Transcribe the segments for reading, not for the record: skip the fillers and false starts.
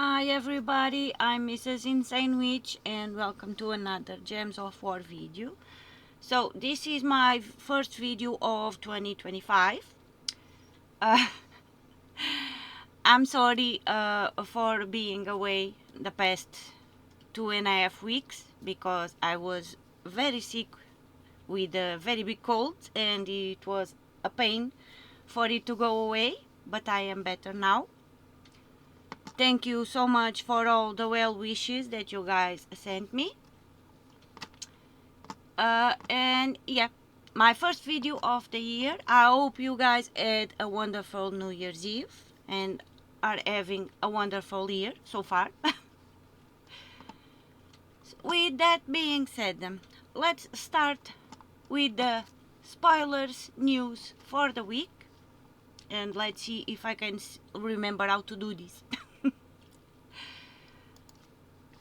Hi everybody, I'm Mrs. Insane Witch and welcome to another Gems of War video. So this is my first video of 2025. Uh, I'm sorry for being away the past 2.5 weeks because I was very sick with a very big cold and it was a pain for it to go away, but I am better now. Thank you so much for all the well wishes that you guys sent me. And yeah, my first video of the year. I hope you guys had a wonderful New Year's Eve and are having a wonderful year so far. With that being said, let's start with the spoilers news for the week. And let's see if I can remember how to do this.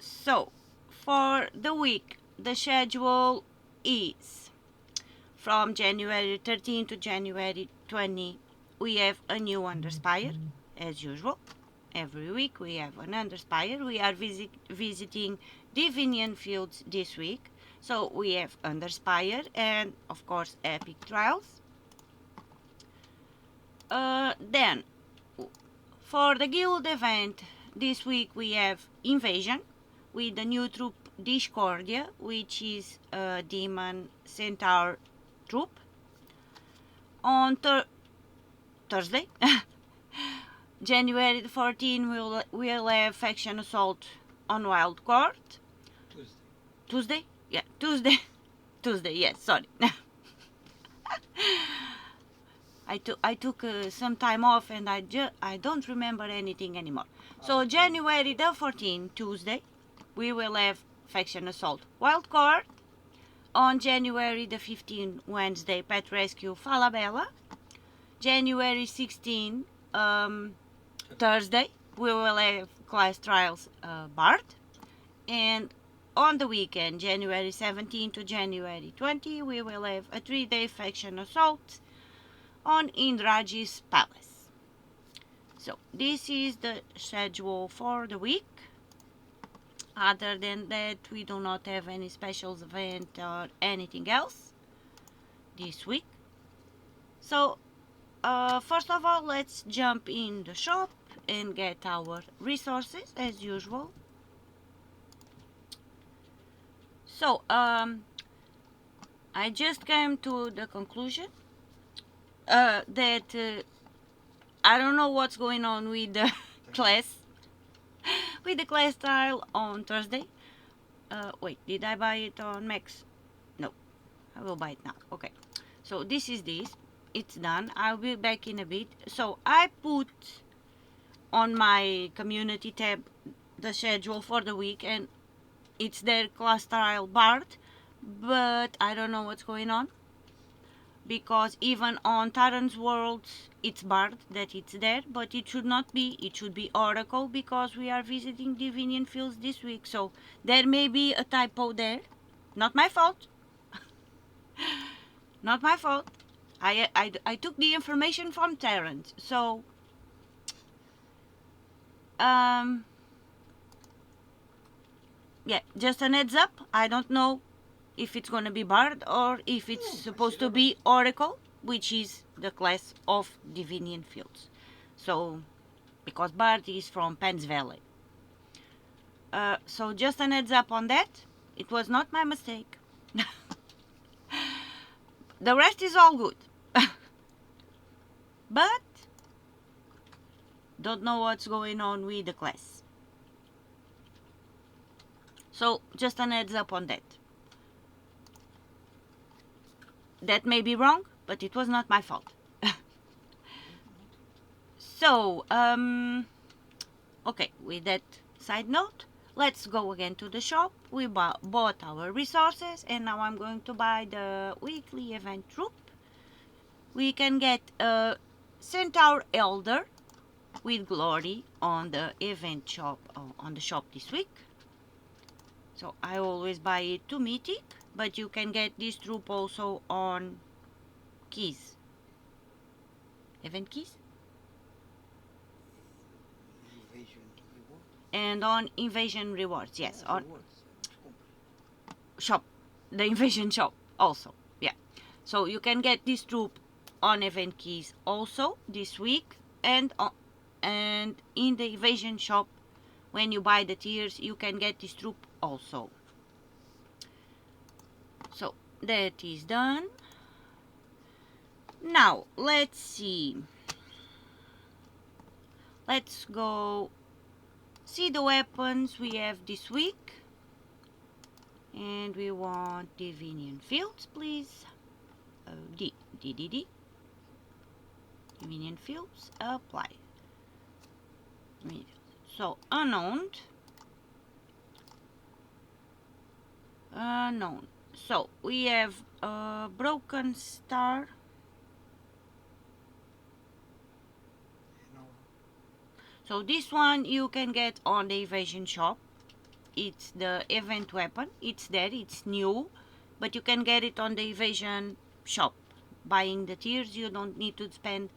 So, for the week, the schedule is from January 13 to January 20. We have a new Underspire, as usual. Every week we have an Underspire. We are visiting Divinion fields this week. So we have Underspire and, of course, Epic Trials. Then, for the guild event, this week we have Invasion with the new troop Discordia, which is a demon centaur troop. On Thursday, January 14, we'll have faction assault on Wild Court. Tuesday? Yeah, Tuesday. Tuesday, yes, sorry. I took some time off and I don't remember anything anymore. So January the 14th, Tuesday, we will have faction assault Wild Court. On January the 15th, Wednesday, Pet Rescue Falabella. January 16th, Thursday, we will have class trials Bard. And on the weekend, January 17 to January 20, we will have a 3-day faction assault on Indrajit's palace. So this is the schedule for the week. Other than that, we do not have any specials event or anything else this week. So first of all, let's jump in the shop and get our resources as usual. So I just came to the conclusion that I don't know what's going on with the class trial on Thursday. Wait, did I buy it on Max? No, I will buy it now. Okay, so this is this. It's done. I'll be back in a bit. So I put on my community tab the schedule for the week and it's their class trial Bard, but I don't know what's going on because even on Taransworld it's Bard that it's there, but it should not be. It should be Oracle because we are visiting Divinion fields this week, so there may be a typo there. Not my fault. Not my fault. I took the information from Terrence, so yeah, just an heads up. I don't know if it's gonna be Bard or if it's supposed to be Oracle, which is the class of Divinion fields. So because Bard is from Penn's Valley. So just an heads up on that. It was not my mistake. The rest is all good. But don't know what's going on with the class. So just an heads up on that. That may be wrong, but it was not my fault. So, okay, with that side note, let's go again to the shop. We bought our resources and now I'm going to buy the weekly event troop. We can get a Centaur Elder with glory on the event shop, on the shop this week. So I always buy it to mythic, but you can get this troop also on keys. Event keys? and on invasion rewards. Yes, on shop, the invasion shop also. Yeah, so you can get this troop on event keys also this week, and in the invasion shop when you buy the tiers you can get this troop also. So that is done. Now let's see, let's go see the weapons we have this week, and we want Divinion fields, please. Divinion fields, apply. So unknown. So we have a broken star. So this one you can get on the evasion shop. It's the event weapon. It's there, it's new, but you can get it on the evasion shop. Buying the tiers, you don't need to spend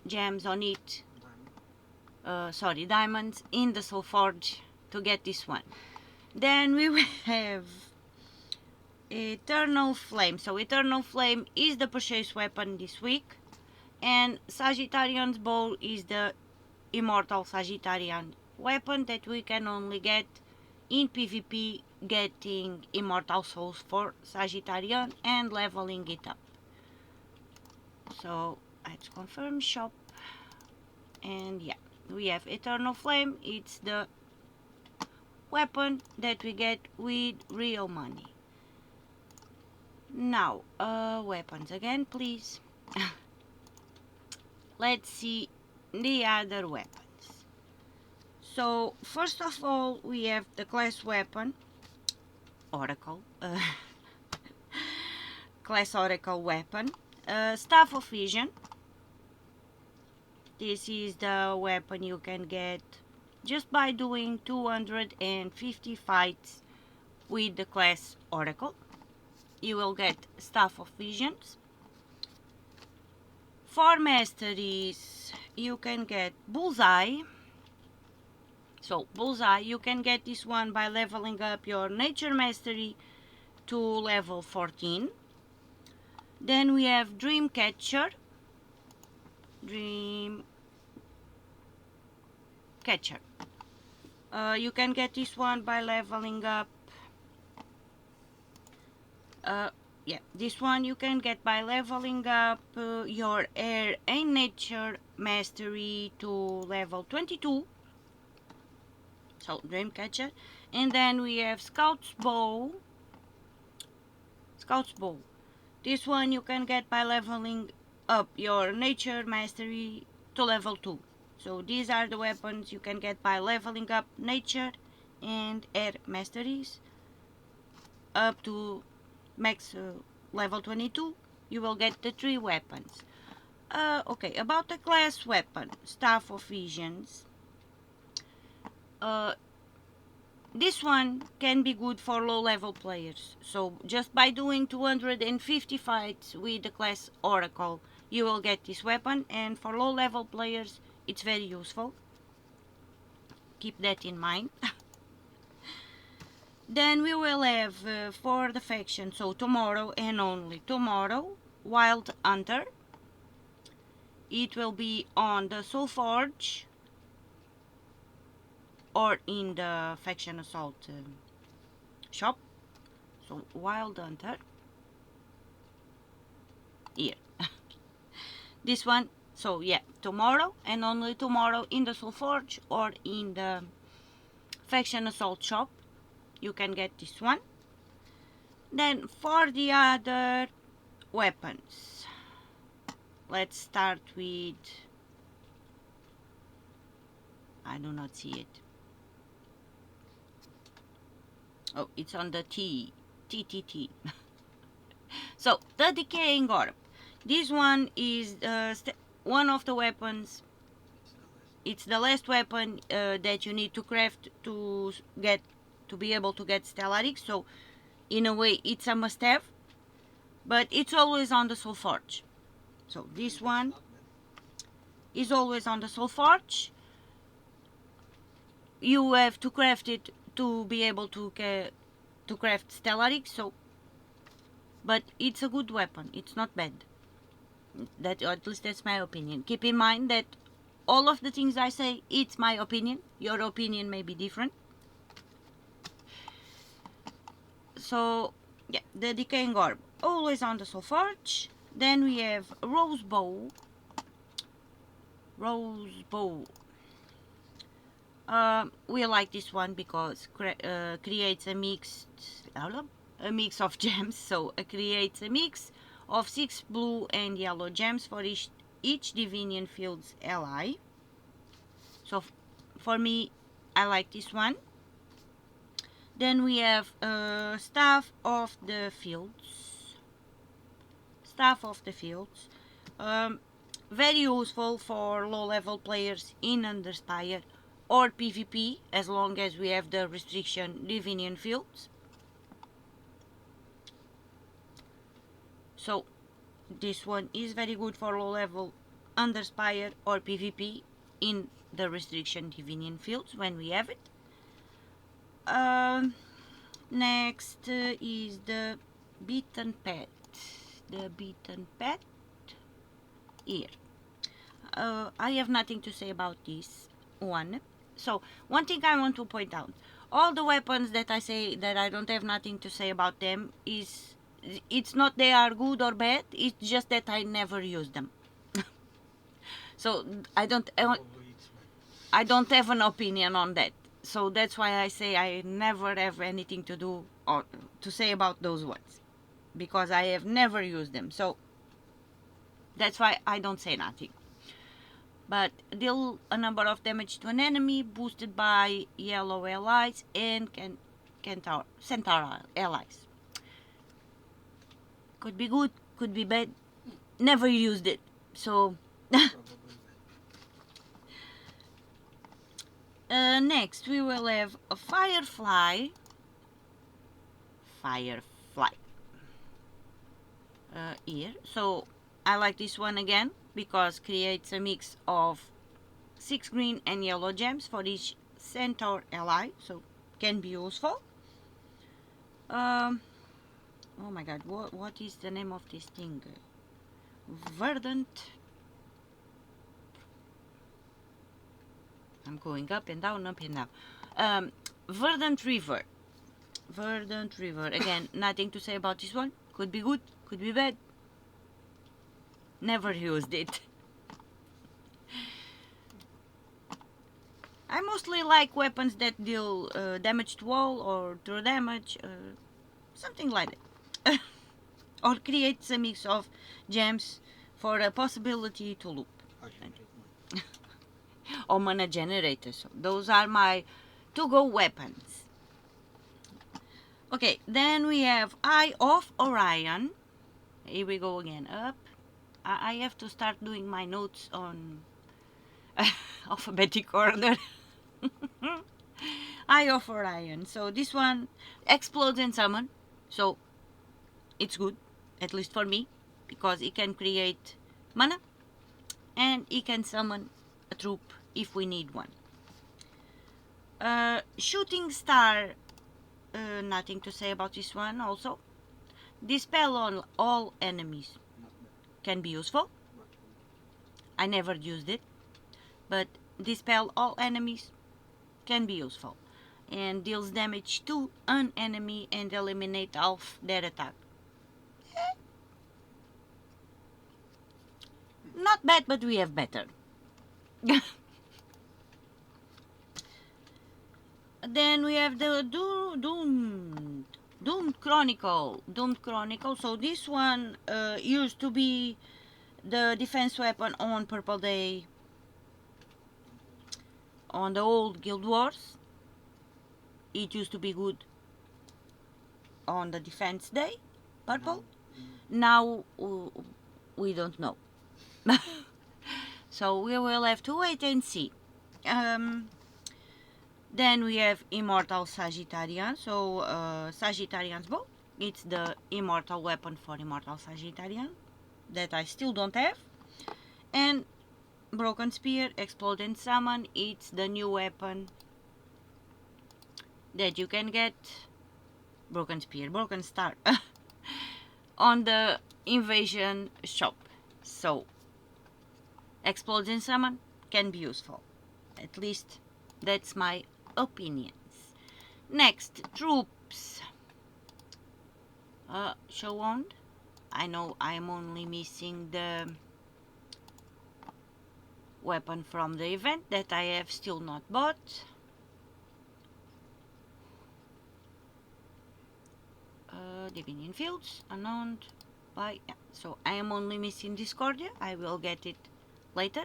gems on it. Diamonds in the Soul Forge to get this one. Then we will have Eternal Flame. So Eternal Flame is the purchase weapon this week, and Sagittarian's Bow is the Immortal Sagittarian weapon that we can only get in PvP, getting Immortal Souls for Sagittarian and leveling it up. So let's confirm shop, and yeah, we have Eternal Flame. It's the weapon that we get with real money. Now weapons again, please. Let's see the other weapons. So first of all we have the class weapon Oracle, class Oracle weapon, Staff of Vision. This is the weapon you can get just by doing 250 fights with the class Oracle. You will get Staff of Visions. For masteries you can get Bullseye. So Bullseye, you can get this one by leveling up your Nature Mastery to level 14. Then we have Dream Catcher. You can get this one by leveling up. This one you can get by leveling up your Air and Nature Mastery to level 22. So Dreamcatcher. And then we have Scout's Bow. This one you can get by leveling up your Nature Mastery to level 2. So these are the weapons you can get by leveling up Nature and Air Masteries up to max level 22. You will get the 3 weapons. Okay, about the class weapon, Staff of Visions. This one can be good for low level players. So just by doing 250 fights with the class Oracle, you will get this weapon, and for low level players it's very useful. Keep that in mind. Then we will have for the faction, so tomorrow and only tomorrow, Wild Hunter. It will be on the Soul Forge or in the Faction Assault shop. So Wild Hunter here. This one, so yeah, tomorrow and only tomorrow in the Soul Forge or in the Faction Assault shop you can get this one. Then for the other weapons, let's start with, I do not see it. Oh, it's on the T. So the Decaying Orb. This one is one of the weapons. It's the last weapon that you need to craft to be able to get Stellatic. So in a way it's a must-have, but it's always on the Soul Forge. So this one is always on the Soul Forge. you have to craft it to be able to craft Stellarix. So, but it's a good weapon. It's not bad. That, or at least that's my opinion. Keep in mind that all of the things I say, it's my opinion. Your opinion may be different. So, yeah, the Decaying Orb, always on the Soul Forge. Then we have Rose Bow. Rose Bow. We like this one because creates a mix of gems. So it creates a mix of 6 blue and yellow gems for each Divinion Field's ally. So for me, I like this one. Then we have Staff of the Fields. Staff of the Fields. Very useful for low level players in Underspire or PvP, as long as we have the restriction Divinion Fields. So this one is very good for low level Underspire or PvP in the restriction Divinion Fields when we have it. Next is the Beaten Pet. The Beaten Pet here. I have nothing to say about this one. So one thing I want to point out, all the weapons that I say that I don't have nothing to say about them, is it's not they are good or bad, it's just that I never use them. So I don't have an opinion on that. So that's why I say I never have anything to do or to say about those ones, because I have never used them. So that's why I don't say nothing. But deal a number of damage to an enemy boosted by yellow allies and centaur allies. Could be good, could be bad. Never used it, so. Next we will have a Firefly. Here. So I like this one again because creates a mix of 6 green and yellow gems for each centaur ally, so can be useful. Oh my god, what is the name of this thing? Verdant. I'm going up and down, up and down. Verdant River. Verdant River. Again, nothing to say about this one. Could be good, could be bad. Never used it. I mostly like weapons that deal damage to wall or throw damage, something like that. Or creates a mix of gems for a possibility to loop. Or mana generators. So those are my to-go weapons. Okay, then we have Eye of Orion. Here we go again. Up. I have to start doing my notes on alphabetic order. Eye of Orion. So this one explodes and summon. So it's good, at least for me, because it can create mana and it can summon a troop if we need one. Shooting Star. Nothing to say about this one also. Dispel on all enemies. Can be useful. I never used it, but dispel all enemies can be useful and deals damage to an enemy and eliminate half their attack. Not bad, but we have better. Then we have the Doomed Chronicle. Doomed Chronicle. So this one used to be the defense weapon on Purple Day on the old Guild Wars. It used to be good on the defense day, purple. Now we don't know. So we will have to wait and see. Then we have Immortal Sagittarian. So Sagittarian's Bow. It's the immortal weapon for Immortal Sagittarian that I still don't have. And Broken Spear, Explode and Summon. It's the new weapon that you can get broken spear, broken star on the invasion shop. So explosion summon can be useful. At least that's my opinions. Next, troops. Show on. I know I'm only missing the weapon from the event that I have still not bought. Divinion fields unknown by so I am only missing Discordia. I will get it later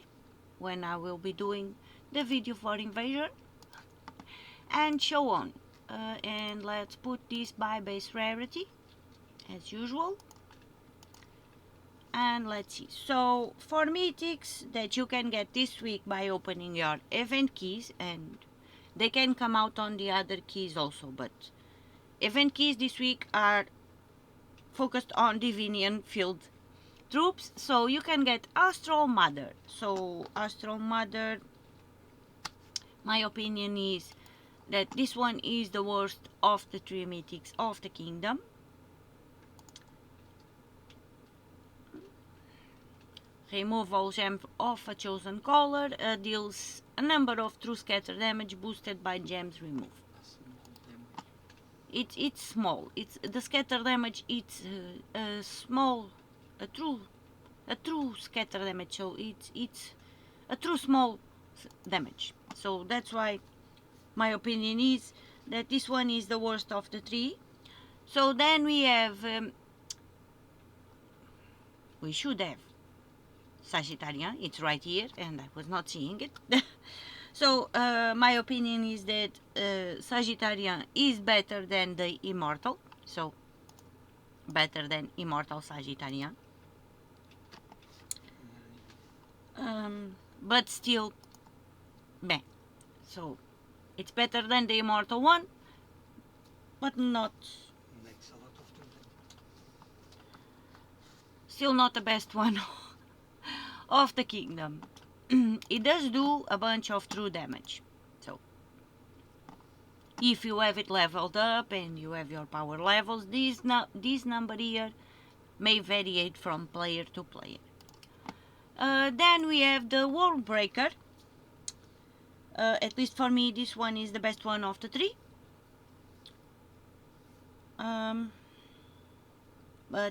when I will be doing the video for invasion, and show on. And let's put this by base rarity as usual, and let's see. So for mythics that you can get this week by opening your event keys, and they can come out on the other keys also, but event keys this week are focused on Divinion field troops. So you can get Astral Mother. So Astral Mother, my opinion is that this one is the worst of the three mythics of the kingdom. Remove all gems of a chosen color, deals a number of true scatter damage boosted by gems removed. It's small. It's the scatter damage. It's a small, a true scatter damage. So it's a true small damage. So that's why my opinion is that this one is the worst of the three. So then we have, we should have Sagittarian. It's right here, and I was not seeing it. So my opinion is that Sagittarian is better than the Immortal. So better than Immortal Sagittarian. But still meh. So it's better than the Immortal one, but not, still not the best one of the kingdom. It does do a bunch of true damage. So if you have it leveled up and you have your power levels, this number here may vary from player to player. Then we have the World Breaker. At least for me, this one is the best one of the three. But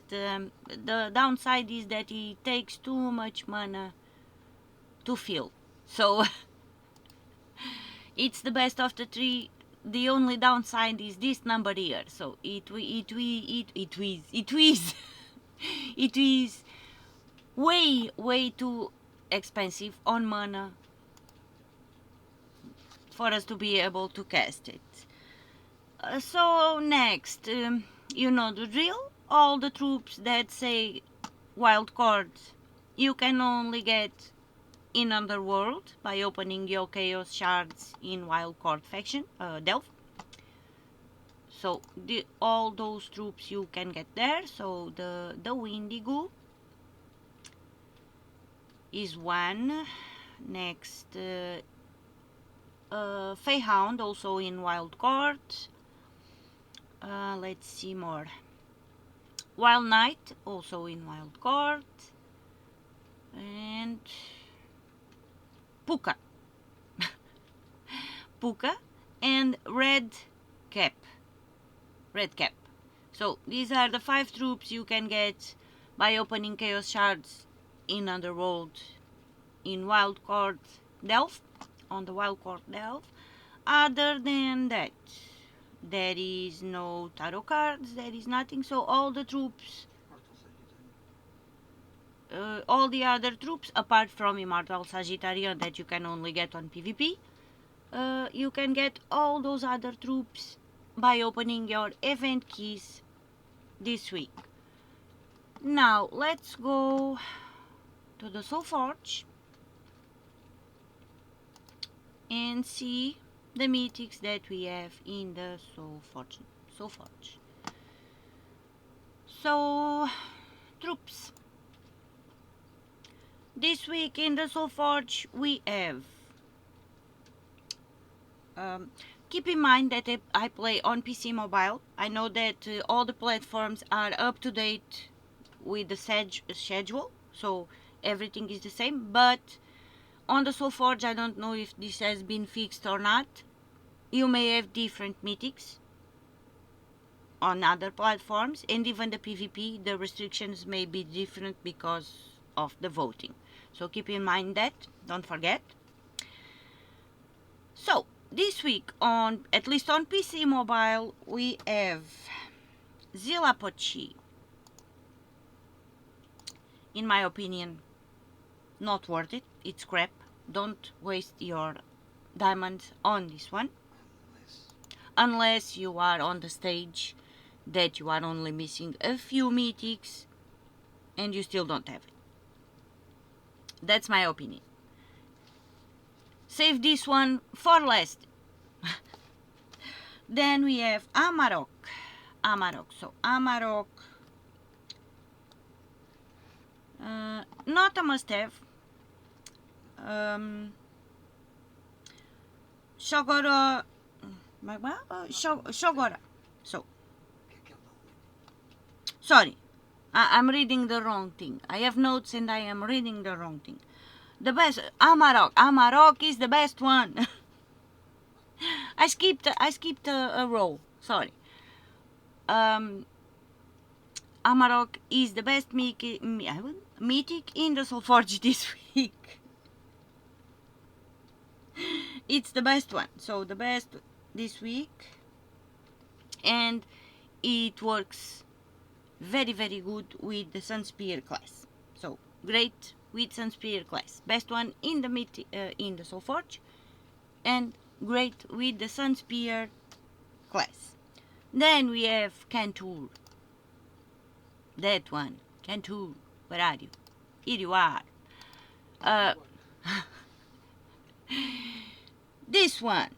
the downside is that it takes too much mana to fill. So it's the best of the three. The only downside is this number here. So it is way too expensive on mana for us to be able to cast it. So next, you know the drill. All the troops that say wild cards you can only get in Underworld by opening your Chaos Shards in Wildcard faction, Delph. So all those troops you can get there. So the Windigo is one. Next, Feyhound also in Wildcard. Let's see more. Wild Knight also in Wildcard. And Puka. Puka and Red Cap. So these are the 5 troops you can get by opening Chaos Shards in Underworld in Wildcard Delph, on the Wildcard Delph. Other than that, there is no tarot cards, there is nothing. So all the troops, all the other troops apart from Immortal Sagittarian that you can only get on PvP, you can get all those other troops by opening your event keys this week. Now let's go to the Soul Forge and see the mythics that we have in the Soul Forge. So troops. This week in the Soul Forge we have keep in mind that I play on PC mobile. I know that all the platforms are up to date with the schedule, so everything is the same, but on the SoulForge I don't know if this has been fixed or not. You may have different mythics on other platforms, and even the PvP, the restrictions may be different because of the voting. So keep in mind that, don't forget. So this week, on at least on PC mobile, we have Zilapochi. In my opinion, not worth it. It's crap. Don't waste your diamonds on this one. Unless you are on the stage that you are only missing a few mythics and you still don't have it. That's my opinion. Save this one for last. Then we have Amarok. So Amarok, not a must-have. Shogora. Shogora. So, sorry, I'm reading the wrong thing. I have notes and I am reading the wrong thing. The best Amarok is the best one. I skipped a row. Sorry. Amarok is the best mythic in the SoulForge this week. It's the best one. So the best this week, and it works very good with the Sunspear class. So great with Sunspear class. Best one in the SoulForge, and great with the Sunspear class. Then we have Cantor. That one. Cantor. Where are you? Here you are. This one.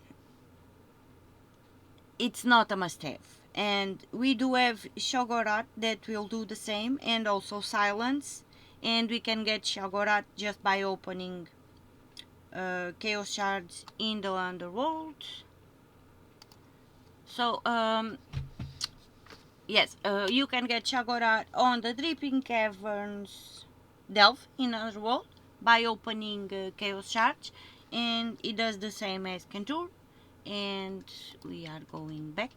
It's not a must-have. And we do have Shogorat that will do the same, and also Silence. And we can get Shogorat just by opening Chaos Shards in the Underworld. So, yes, you can get Shogorat on the Dripping Caverns Delve in Underworld by opening Chaos Shards. And it does the same as Cantor. And we are going back,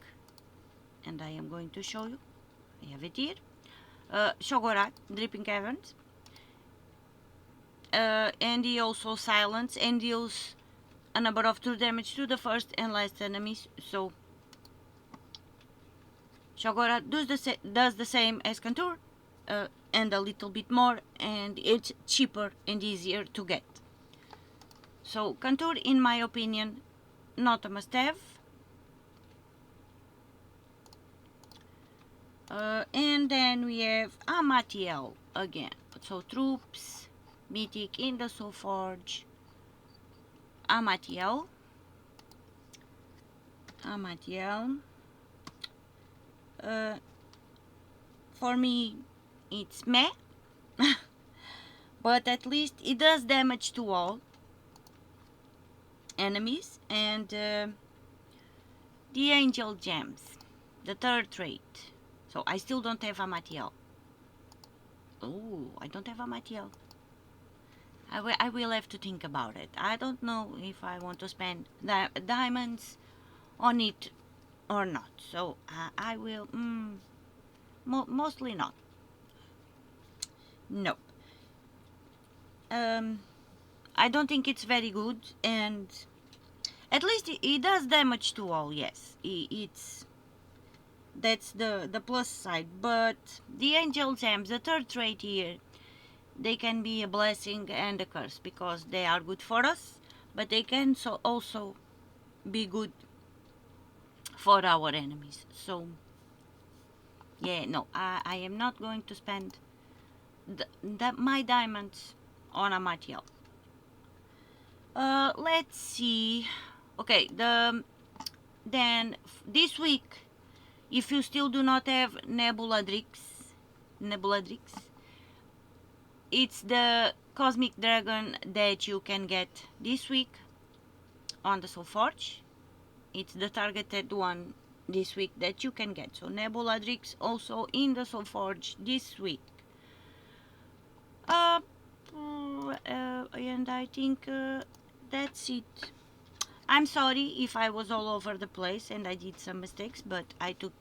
and I am going to show you. I have it here. Shogorat, Dripping Caverns. And he also silence and deals a number of 2 damage to the first and last enemies. So Shogorat does the same as Cantor, and a little bit more, and it's cheaper and easier to get. So Cantor, in my opinion, not a must-have. And then we have Amatiel again. So troops, mythic in the SoulForge. Amatiel. For me, it's meh. But at least it does damage to all enemies. And the Angel Gems, the third trait. So I still don't have Amatiel. Oh, I don't have Amatiel. I will have to think about it. I don't know if I want to spend diamonds on it or not. So I will, mostly not. No. I don't think it's very good, and at least it does damage to all. Yes, that's the plus side. But the Angel Gems, the third trait here, they can be a blessing and a curse, because they are good for us, but they can also be good for our enemies. So yeah, no, I am not going to spend my diamonds on Amatiel. Let's see. Okay, then this week, if you still do not have Nebuladrix, it's the Cosmic Dragon that you can get this week on the SoulForge, It's the targeted one this week that you can get. So Nebula Drix also in the Soul Forge this week. And I think that's it. I'm sorry if I was all over the place and I did some mistakes, but I took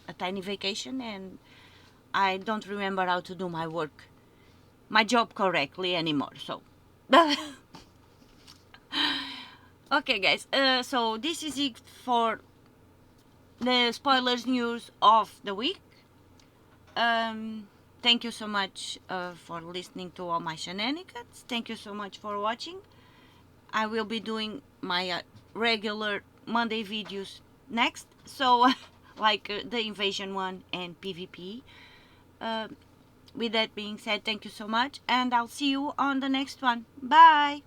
a tiny vacation and I don't remember how to do my job correctly anymore. So, okay, guys. So this is it for the spoilers news of the week. Thank you so much for listening to all my shenanigans. Thank you so much for watching. I will be doing my regular Monday videos next. So, like the invasion one and PvP. With that being said, thank you so much, and I'll see you on the next one. Bye!